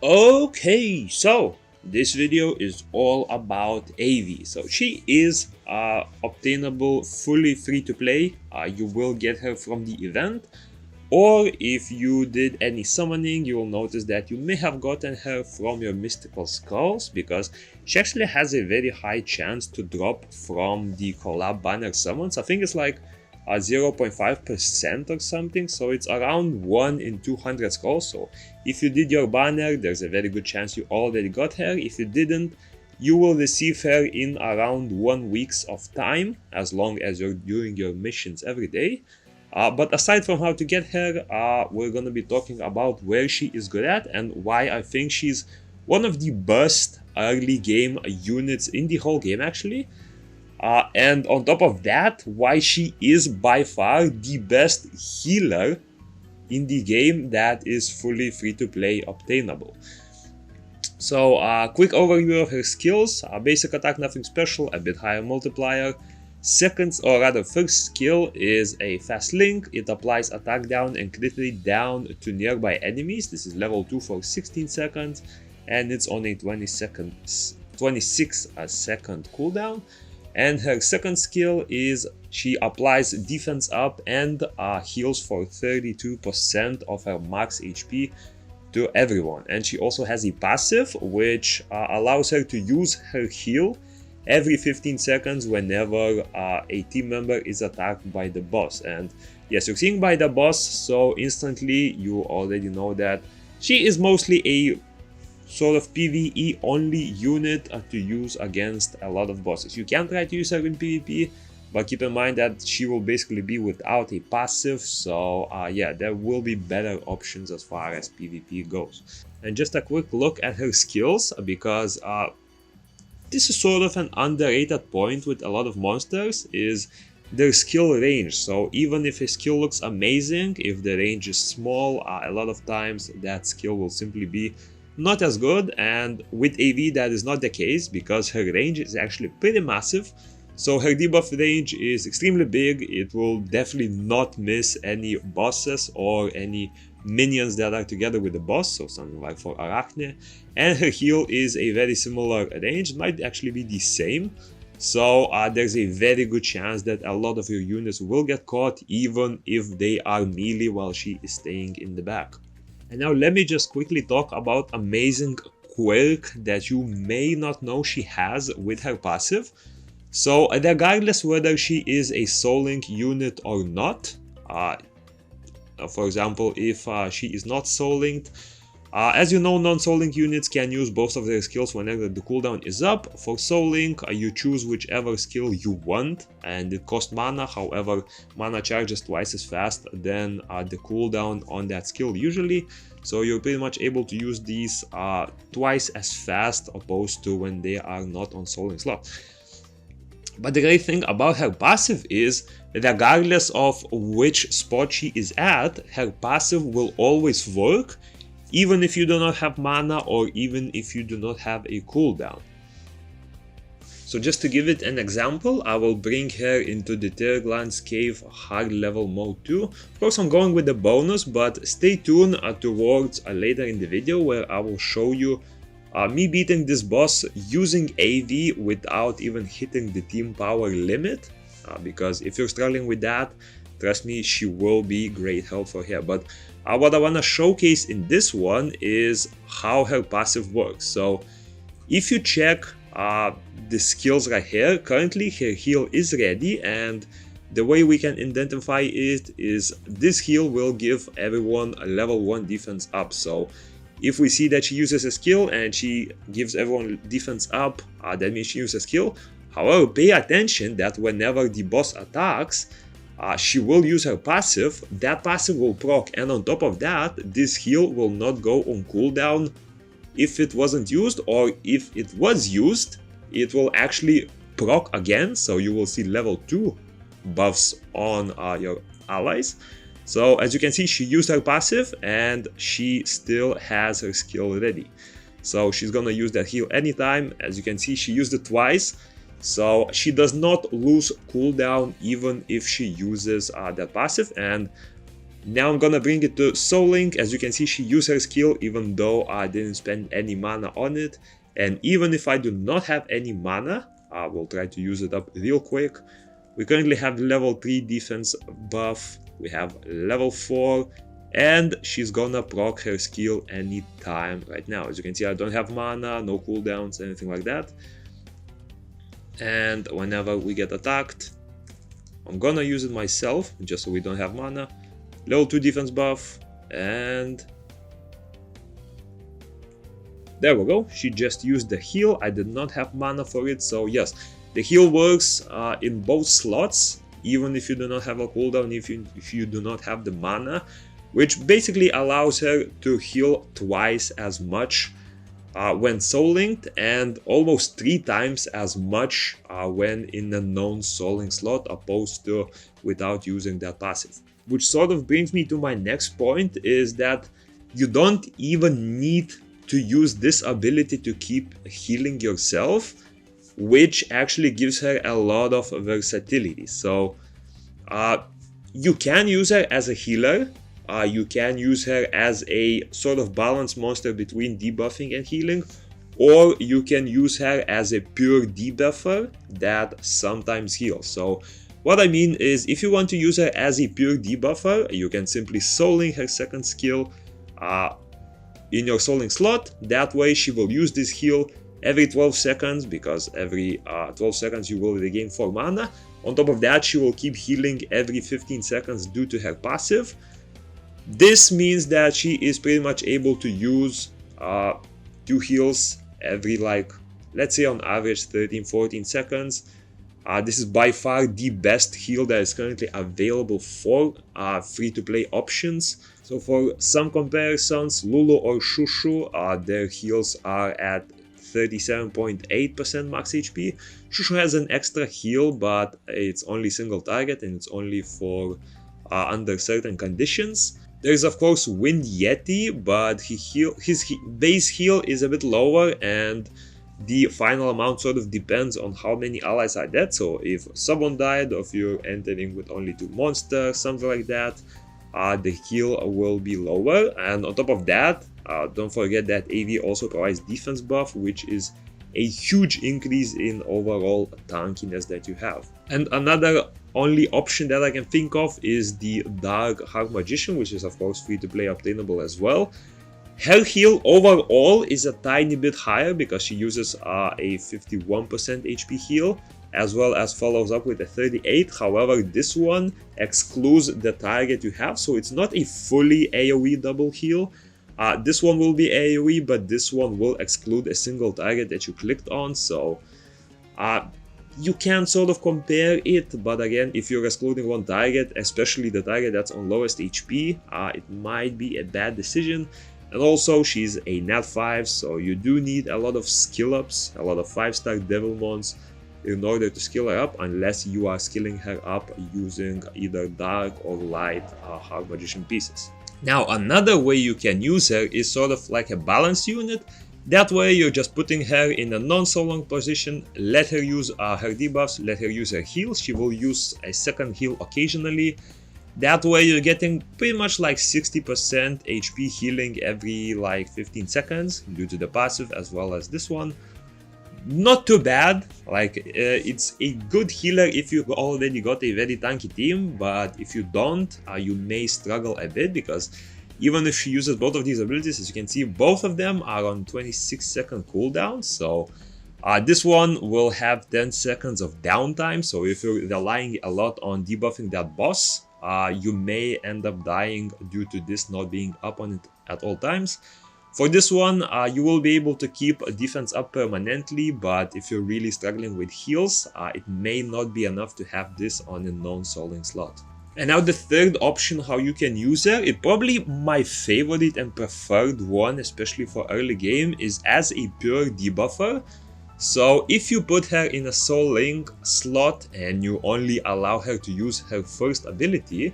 Okay, so this video is all about AV. So she is obtainable fully free to play. You will get her from the event, or if you did any summoning, you will notice that you may have gotten her from your mystical skulls, because she actually has a very high chance to drop from the collab banner summons. I think it's like 0.5% or something, so it's around 1 in 200 skulls. So if you did your banner, there's a very good chance you already got her. If you didn't, you will receive her in around 1 week of time, as long as you're doing your missions every day. But aside from how to get her, we're going to be talking about where she is good at and why I think she's one of the best early game units in the whole game, actually. And on top of that, why she is by far the best healer in the game that is fully free to play obtainable. So quick overview of her skills. Basic attack, nothing special, a bit higher multiplier. First skill is a fast link. It applies attack down and crit rate down to nearby enemies. This is level 2 for 16 seconds, and it's on a 26 second cooldown. And her second skill is she applies defense up and heals for 32% of her max HP to everyone. And she also has a passive which allows her to use her heal every 15 seconds whenever a team member is attacked by the boss. And yes, you're seeing by the boss, so instantly you already know that she is mostly a sort of PVE only unit to use against a lot of bosses. You can try to use her in PvP, but keep in mind that she will basically be without a passive, so yeah, there will be better options as far as PvP goes. And just a quick look at her skills, because this is sort of an underrated point with a lot of monsters, is their skill range. So even if a skill looks amazing, if the range is small, a lot of times that skill will simply be not as good. And with AV that is not the case, because her range is actually pretty massive. So her debuff range is extremely big. It will definitely not miss any bosses or any minions that are together with the boss, so something like for Arachne. And her heal is a very similar range, it might actually be the same. So there's a very good chance that a lot of your units will get caught, even if they are melee while she is staying in the back. And now let me just quickly talk about amazing quirk that you may not know she has with her passive. So regardless whether she is a Soul Link unit or not, for example, if she is not Soul Linked, as you know, non-Soul Link units can use both of their skills whenever the cooldown is up. For Soul Link, you choose whichever skill you want, and it costs mana. However, mana charges twice as fast than the cooldown on that skill usually. So you're pretty much able to use these twice as fast, opposed to when they are not on Soul Link slot. But the great thing about her passive is, regardless of which spot she is at, her passive will always work, even if you do not have mana or even if you do not have a cooldown. So just to give it an example, I will bring her into the GLANDS Cave hard level mode 2. Of course, I'm going with the bonus, but stay tuned towards later in the video where I will show you me beating this boss using AV without even hitting the team power limit, because if you're struggling with that, trust me, she will be great help for her. But what I want to showcase in this one is how her passive works. So if you check the skills right here, currently her heal is ready, and the way we can identify it is this heal will give everyone a level 1 defense up. So if we see that she uses a skill and she gives everyone defense up, that means she uses a skill. However, pay attention that whenever the boss attacks, she will use her passive. That passive will proc, and on top of that, this heal will not go on cooldown if it wasn't used, or if it was used, it will actually proc again. So you will see level 2 buffs on your allies. So as you can see, she used her passive and she still has her skill ready. So she's gonna use that heal anytime. As you can see, she used it twice. So she does not lose cooldown even if she uses that passive. And Now I'm gonna bring it to Soul Link. As you can see, she used her skill even though I didn't spend any mana on it. And even if I do not have any mana, I will try to use it up real quick. We currently have level 3 defense buff, we have level 4, and she's gonna proc her skill anytime right now. As you can see, I don't have mana, no cooldowns, anything like that. And whenever we get attacked, I'm gonna use it myself, just so we don't have mana. Level 2 defense buff, and there we go. She just used the heal. I did not have mana for it, so yes, the heal works in both slots, even if you do not have a cooldown, if you do not have the mana, which basically allows her to heal twice as much when soul linked, and almost 3 times as much when in a non-soul link slot, opposed to without using that passive. Which sort of brings me to my next point, is that you don't even need to use this ability to keep healing yourself, which actually gives her a lot of versatility. So you can use her as a healer, you can use her as a sort of balance monster between debuffing and healing, or you can use her as a pure debuffer that sometimes heals. So what I mean is, if you want to use her as a pure debuffer, you can simply soul link her second skill in your soul link slot. That way she will use this heal every 12 seconds, because every 12 seconds you will regain 4 mana. On top of that, she will keep healing every 15 seconds due to her passive. This means that she is pretty much able to use 2 heals every, like, let's say on average 13-14 seconds. This is by far the best heal that is currently available for free-to-play options. So for some comparisons, Lulu or Shushu, their heals are at 37.8% max HP. Shushu has an extra heal, but it's only single target and it's only for under certain conditions. There is of course Wind Yeti, but his base heal is a bit lower, and the final amount sort of depends on how many allies are dead. So if someone died, or if you're entering with only 2 monsters, something like that, the heal will be lower. And on top of that, don't forget that AV also provides defense buff, which is a huge increase in overall tankiness that you have. And another only option that I can think of is the Dark Heart Magician, which is of course free to play obtainable as well. Her heal overall is a tiny bit higher because she uses a 51% HP heal, as well as follows up with a 38. However, this one excludes the target you have, so it's not a fully AoE double heal. This one will be AoE, but this one will exclude a single target that you clicked on, so you can sort of compare it. But again, if you're excluding one target, especially the target that's on lowest HP, it might be a bad decision. And also, she's a nat 5, so you do need a lot of skill ups, a lot of 5-star Devilmons in order to skill her up, unless you are skilling her up using either Dark or Light Heart Magician pieces. Now, another way you can use her is sort of like a balance unit. That way, you're just putting her in a non-so-long position, let her use her debuffs, let her use her heals. She will use a second heal occasionally. That way you're getting pretty much like 60% HP healing every like 15 seconds due to the passive, as well as this one. Not too bad, like it's a good healer if you already got a very tanky team, but if you don't, you may struggle a bit, because even if she uses both of these abilities, as you can see, both of them are on 26-second cooldown. So this one will have 10 seconds of downtime, so if you're relying a lot on debuffing that boss, you may end up dying due to this not being up on it at all times. For this one, you will be able to keep a defense up permanently, but if you're really struggling with heals, it may not be enough to have this on a non-soul link slot. And now the third option how you can use her, it probably my favorite and preferred one, especially for early game, is as a pure debuffer. So if you put her in a soul link slot and you only allow her to use her first ability,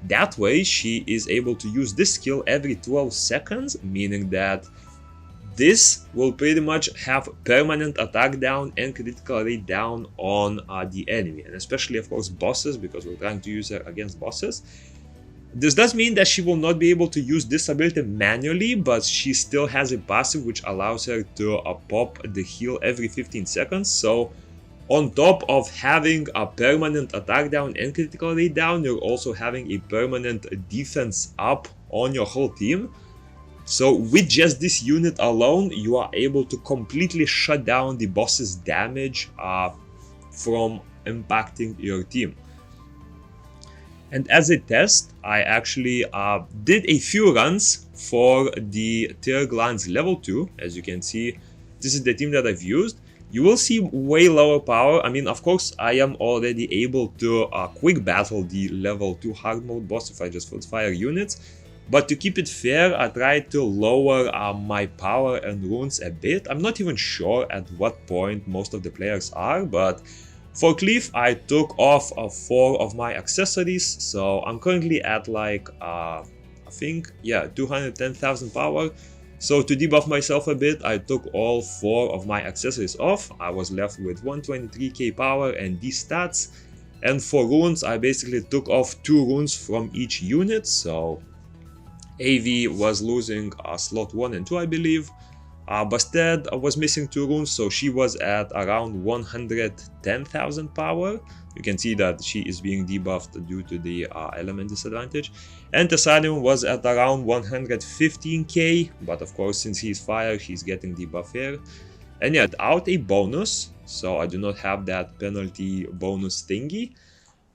that way she is able to use this skill every 12 seconds, meaning that this will pretty much have permanent attack down and critical rate down on the enemy, and especially of course bosses, because we're trying to use her against bosses. This does mean that she will not be able to use this ability manually, but she still has a passive which allows her to pop the heal every 15 seconds. So on top of having a permanent attack down and critical rate down, you're also having a permanent defense up on your whole team. So with just this unit alone, you are able to completely shut down the boss's damage from impacting your team. And as a test, I actually did a few runs for the tier glands level 2. As you can see, this is the team that I've used. You will see way lower power. I mean, of course, I am already able to quick battle the level 2 hard mode boss if I just put fire units. But to keep it fair, I tried to lower my power and runes a bit. I'm not even sure at what point most of the players are, but for Cleave, I took off 4 of my accessories, so I'm currently at like, I think, yeah, 210,000 power. So to debuff myself a bit, I took all 4 of my accessories off. I was left with 123k power and these stats. And for runes, I basically took off 2 runes from each unit, so AV was losing slot 1 and 2, I believe. Bastet was missing 2 runes, so she was at around 110,000 power. You can see that she is being debuffed due to the element disadvantage. And Thessalion was at around 115k, but of course, since he's fire, he's getting debuff here. And yeah, without a bonus, so I do not have that penalty bonus thingy.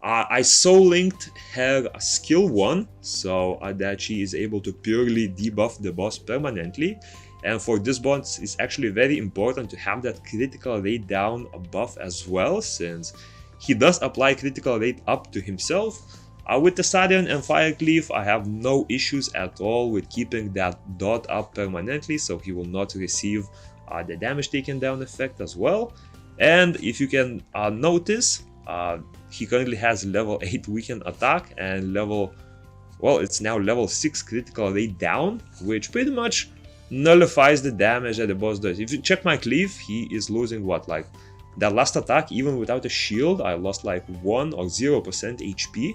I linked her skill 1, so that she is able to purely debuff the boss permanently. And for this boss, it's actually very important to have that critical rate down buff as well, since he does apply critical rate up to himself. With the Thessalion and Firecleave, I have no issues at all with keeping that dot up permanently, so he will not receive the damage taken down effect as well. And if you can notice, he currently has level 8 weakened attack and it's now level 6 critical rate down, which pretty much nullifies the damage that the boss does. If you check my Cleave, he is losing what, like that last attack, even without a shield, I lost like 1 or 0% HP.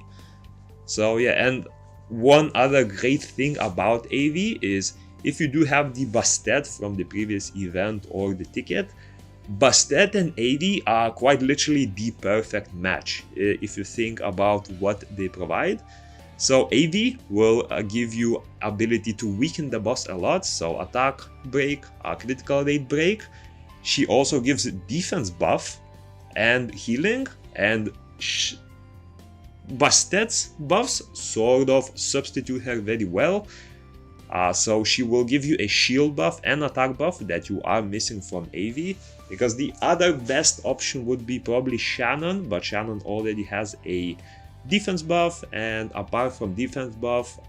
So yeah, and one other great thing about AV is if you do have the Bastet from the previous event or the ticket, Bastet and AV are quite literally the perfect match if you think about what they provide. So AV will give you ability to weaken the boss a lot, so attack break, critical rate break. She also gives defense buff and healing, and Bastet's buffs sort of substitute her very well. So she will give you a shield buff and attack buff that you are missing from AV, because the other best option would be probably Shannon, but Shannon already has a defense buff, and apart from defense buff,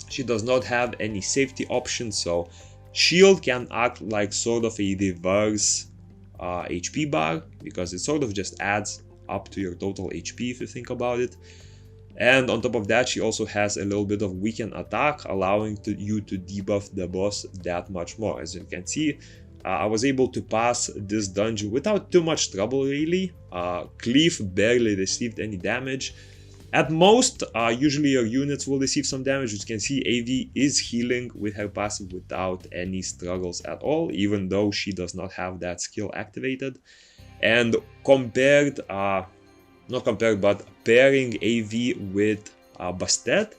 she does not have any safety options, so shield can act like sort of a reverse HP bar, because it sort of just adds up to your total HP if you think about it. And on top of that, she also has a little bit of weakened attack, allowing you to debuff the boss that much more. As you can see, I was able to pass this dungeon without too much trouble really. Cleave barely received any damage. At most, usually your units will receive some damage. As you can see, AV is healing with her passive without any struggles at all, even though she does not have that skill activated. And but pairing AV with Bastet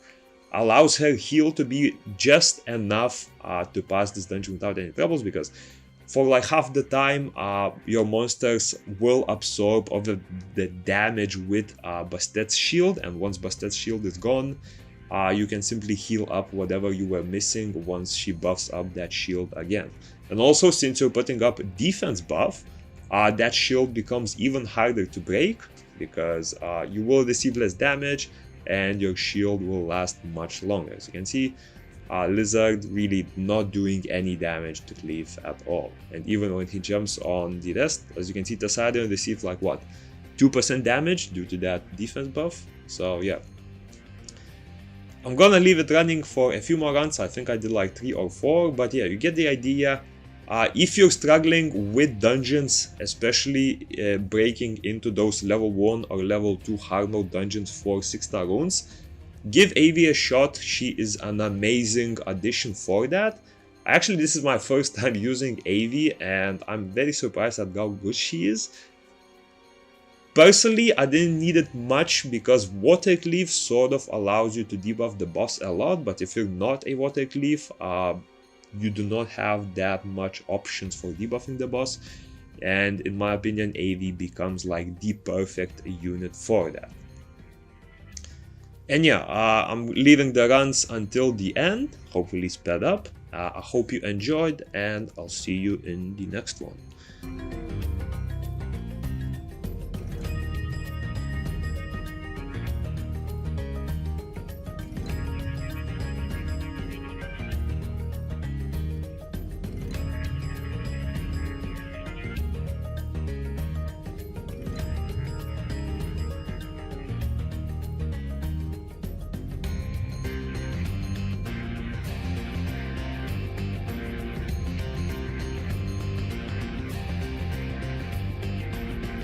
allows her heal to be just enough to pass this dungeon without any troubles, because for like half the time your monsters will absorb all the damage with Bastet's shield, and once Bastet's shield is gone, you can simply heal up whatever you were missing once she buffs up that shield again. And also, since you're putting up defense buff, that shield becomes even harder to break, because you will receive less damage and your shield will last much longer. As you can see, Lizard really not doing any damage to Cleave at all. And even when he jumps on the rest, as you can see, Thessalion received like what, 2% damage due to that defense buff. So yeah, I'm gonna leave it running for a few more runs. I think I did like 3 or 4, but yeah, you get the idea. If you're struggling with dungeons, especially breaking into those level 1 or level 2 hard mode dungeons for 6-star runes, give AV a shot. She is an amazing addition for that. Actually, this is my first time using AV and I'm very surprised at how good she is. Personally, I didn't need it much because Water Cleave sort of allows you to debuff the boss a lot, but if you're not a Water Cleave, you do not have that much options for debuffing the boss, and in my opinion AV becomes like the perfect unit for that. And yeah, I'm leaving the runs until the end, hopefully sped up. I hope you enjoyed and I'll see you in the next one.